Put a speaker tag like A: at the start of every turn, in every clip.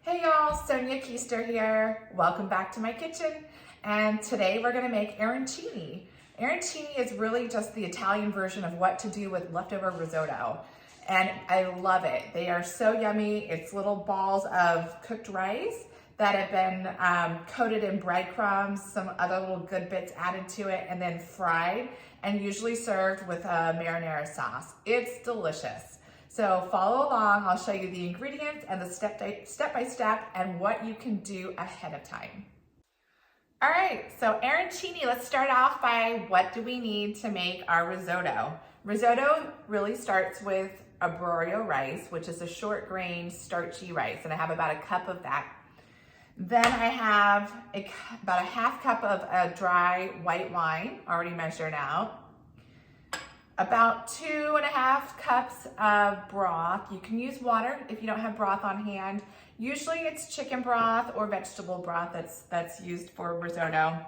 A: Hey y'all, Sonia Keister here. Welcome back to my kitchen. And today we're gonna make arancini. Arancini is really just the Italian version of what to do with leftover risotto. And I love it. They are so yummy. It's little balls of cooked rice that have been coated in breadcrumbs, some other little good bits added to it, and then fried, and usually served with a marinara sauce. It's delicious. So follow along, I'll show you the ingredients and the step by step and what you can do ahead of time. All right, so arancini, let's start off by what do we need to make our risotto. Risotto really starts with arborio rice, which is a short grain starchy rice, and I have about a cup of that. Then I have about a half cup of a dry white wine, already measured out. About 2.5 cups of broth. You can use water if you don't have broth on hand. Usually it's chicken broth or vegetable broth that's used for risotto.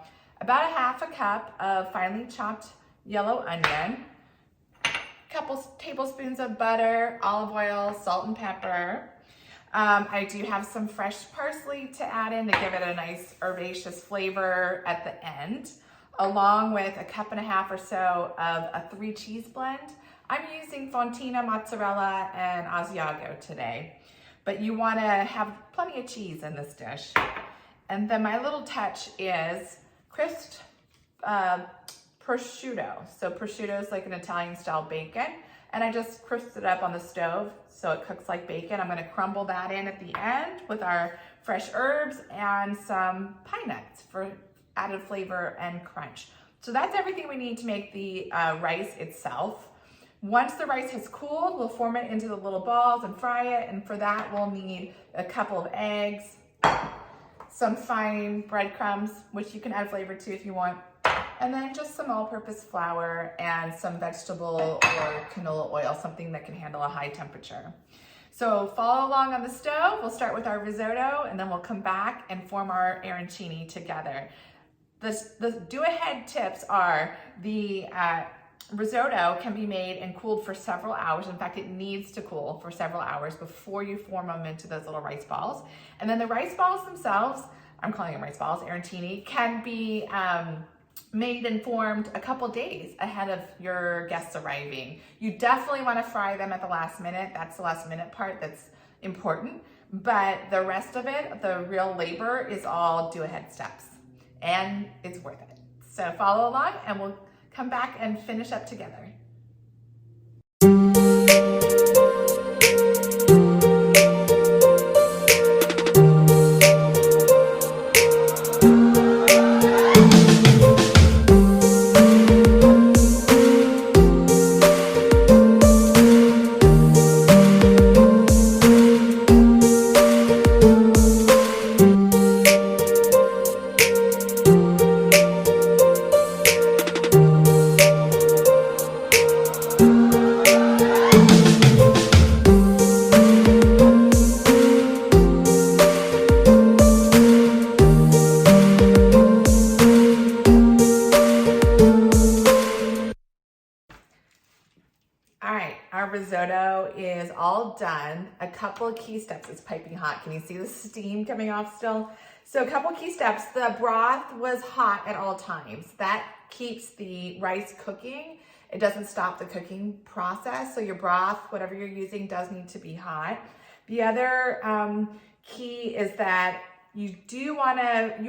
A: About a half a cup of finely chopped yellow onion, a couple tablespoons of butter, olive oil, salt and pepper. I do have some fresh parsley to add in to give it a nice herbaceous flavor at the end, along with a cup and a half or so of a 3 cheese blend. I'm using Fontina mozzarella and Asiago today, but you wanna have plenty of cheese in this dish. And then my little touch is crisped prosciutto. So prosciutto is like an Italian style bacon, and I just crisped it up on the stove so it cooks like bacon. I'm gonna crumble that in at the end with our fresh herbs and some pine nuts for added flavor and crunch. So that's everything we need to make the rice itself. Once the rice has cooled, we'll form it into the little balls and fry it. And for that, we'll need a couple of eggs, some fine breadcrumbs, which you can add flavor to if you want, and then just some all-purpose flour and some vegetable or canola oil, something that can handle a high temperature. So follow along on the stove. We'll start with our risotto, and then we'll come back and form our arancini together. The do-ahead tips are the risotto can be made and cooled for several hours. In fact, it needs to cool for several hours before you form them into those little rice balls. And then the rice balls themselves, I'm calling them rice balls, arancini, can be made and formed a couple days ahead of your guests arriving. You definitely want to fry them at the last minute. That's the last minute part that's important. But the rest of it, the real labor, is all do-ahead steps. And it's worth it. So follow along and we'll come back and finish up together. All right, our risotto is all done. A couple of key steps. It's piping hot. Can you see the steam coming off still? So a couple key steps. The broth was hot at all times. That keeps the rice cooking. It doesn't stop the cooking process. So your broth, whatever you're using, does need to be hot. The other key is that you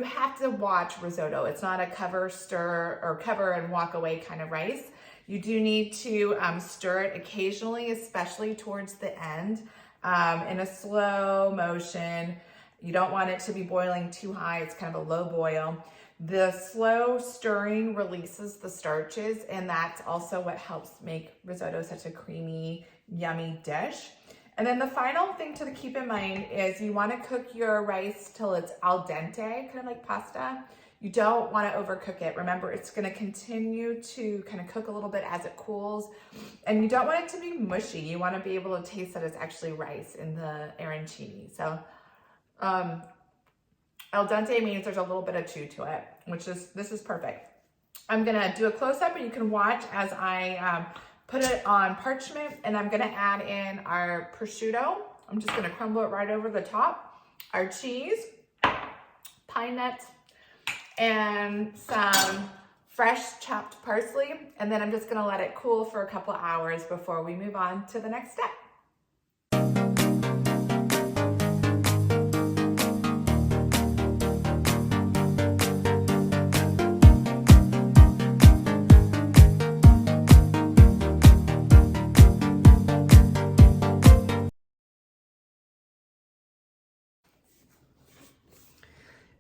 A: have to watch risotto. It's not a cover, stir, or cover and walk away kind of rice. You do need to stir it occasionally, especially towards the end, in a slow motion. You don't want it to be boiling too high. It's kind of a low boil. The slow stirring releases the starches, and that's also what helps make risotto such a creamy, yummy dish. And then the final thing to keep in mind is you want to cook your rice till it's al dente, kind of like pasta. You don't want to overcook it. Remember, it's going to continue to kind of cook a little bit as it cools. And you don't want it to be mushy. You want to be able to taste that it's actually rice in the arancini. So al dente means there's a little bit of chew to it, this is perfect. I'm going to do a close-up, and you can watch as I put it on parchment, and I'm going to add in our prosciutto. I'm just going to crumble it right over the top. our cheese, pine nuts, and some fresh chopped parsley. And then I'm just gonna let it cool for a couple hours before we move on to the next step.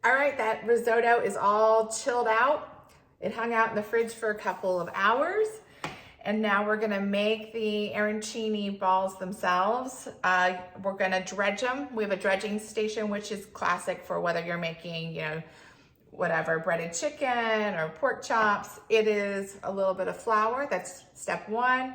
A: All right, that risotto is all chilled out. It hung out in the fridge for a couple of hours. And now we're gonna make the arancini balls themselves. We're gonna dredge them. We have a dredging station, which is classic for whether you're making, whatever, breaded chicken or pork chops. It is a little bit of flour. That's step one.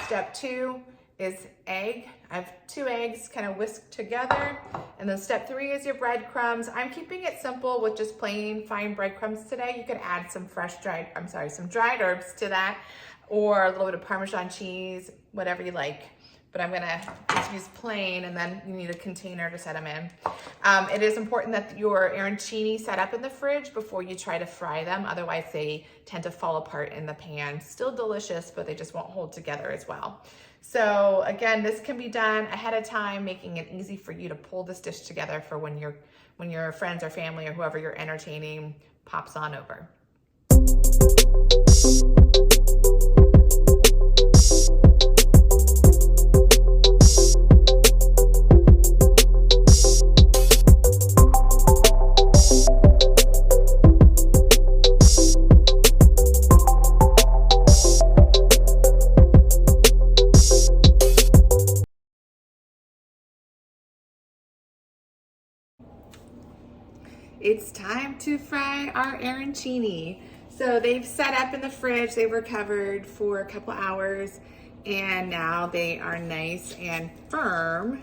A: Step two is egg. I have 2 eggs kind of whisked together. And then step 3 is your breadcrumbs. I'm keeping it simple with just plain fine breadcrumbs today. You could add some some dried herbs to that, or a little bit of Parmesan cheese, whatever you like. But I'm gonna just use plain, and then you need a container to set them in. It is important that your arancini set up in the fridge before you try to fry them. Otherwise they tend to fall apart in the pan. Still delicious, but they just won't hold together as well. So again, this can be done ahead of time, making it easy for you to pull this dish together for when your friends or family or whoever you're entertaining pops on over. It's time to fry our arancini. So they've set up in the fridge, they were covered for a couple hours, and now they are nice and firm.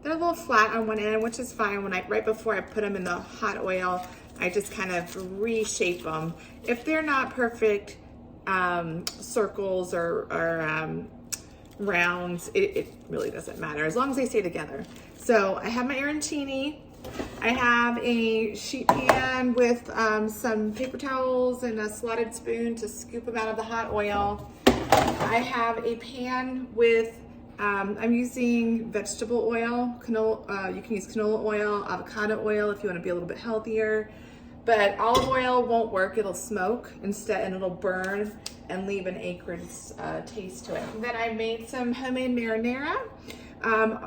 A: They're a little flat on one end, which is fine. Right before I put them in the hot oil, I just kind of reshape them. If they're not perfect circles or rounds, it really doesn't matter, as long as they stay together. So I have my arancini. I have a sheet pan with some paper towels and a slotted spoon to scoop them out of the hot oil. I have a pan with, I'm using vegetable oil, canola, you can use canola oil, avocado oil if you want to be a little bit healthier, but olive oil won't work, it'll smoke instead and it'll burn and leave an acrid taste to it. And then I made some homemade marinara.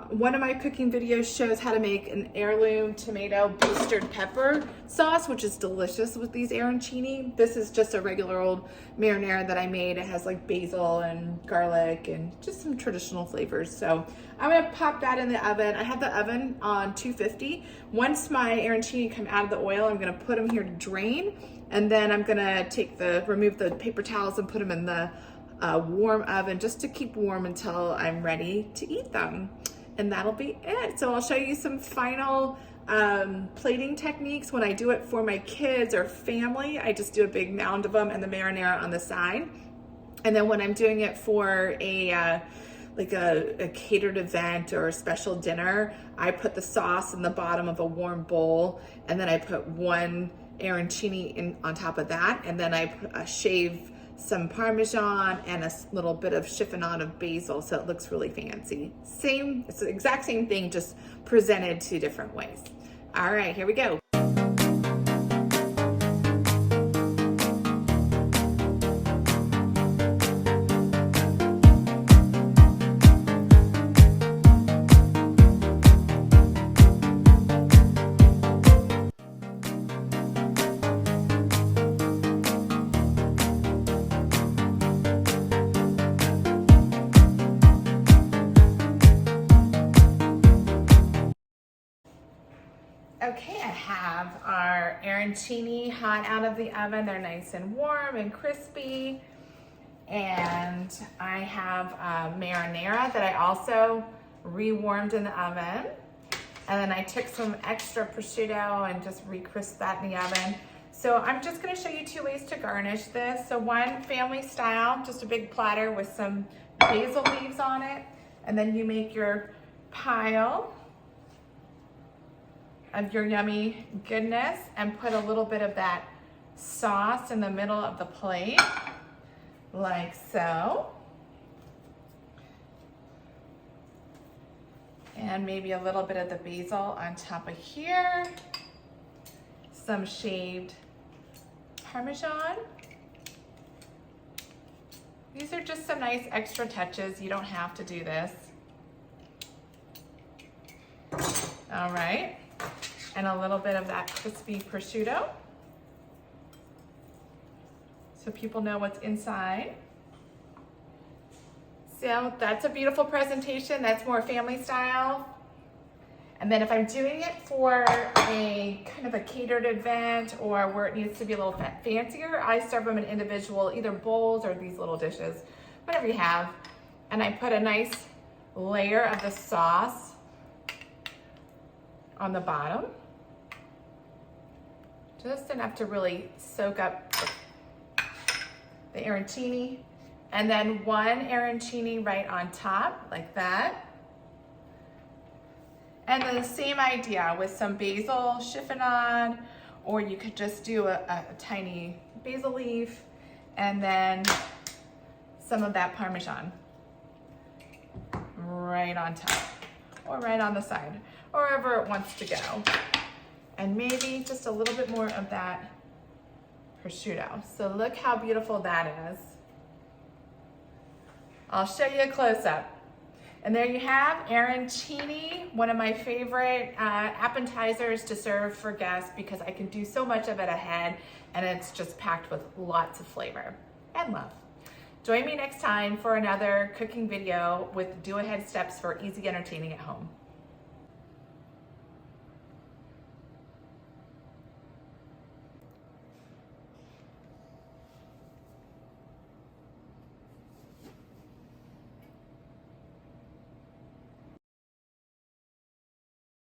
A: One of my cooking videos shows how to make an heirloom tomato blistered pepper sauce, which is delicious with these arancini. This is just a regular old marinara that I made. It has like basil and garlic and just some traditional flavors. So I'm gonna pop that in the oven. I have the oven on 250. Once my arancini come out of the oil, I'm gonna put them here to drain, and then I'm gonna remove the paper towels and put them in the warm oven just to keep warm until I'm ready to eat them. And that'll be it. So I'll show you some final plating techniques. When I do it for my kids or family, I just do a big mound of them and the marinara on the side. And then when I'm doing it for a catered event or a special dinner, I put the sauce in the bottom of a warm bowl, and then I put one arancini on top of that, and then I shave some Parmesan and a little bit of chiffonade of basil, so it looks really fancy. It's the exact same thing, just presented 2 different ways. All right, here we go. Okay, I have our arancini hot out of the oven. They're nice and warm and crispy. And I have marinara that I also rewarmed in the oven. And then I took some extra prosciutto and just re-crisped that in the oven. So I'm just gonna show you 2 ways to garnish this. So one, family style, just a big platter with some basil leaves on it. And then you make your pile. of your yummy goodness and put a little bit of that sauce in the middle of the plate, like so. And maybe a little bit of the basil on top of here. Some shaved Parmesan. These are just some nice extra touches. You don't have to do this. All right, and a little bit of that crispy prosciutto, so people know what's inside. So that's a beautiful presentation. That's more family style. And then if I'm doing it for a kind of a catered event or where it needs to be a little fancier, I serve them in individual, either bowls or these little dishes, whatever you have. And I put a nice layer of the sauce on the bottom, just enough to really soak up the arancini, and then one arancini right on top, like that. And then the same idea with some basil chiffonade, or you could just do a tiny basil leaf, and then some of that Parmesan right on top, or right on the side, or wherever it wants to go. And maybe just a little bit more of that prosciutto. So look how beautiful that is. I'll show you a close-up. And there you have arancini, one of my favorite appetizers to serve for guests because I can do so much of it ahead and it's just packed with lots of flavor and love. Join me next time for another cooking video with do-ahead steps for easy entertaining at home.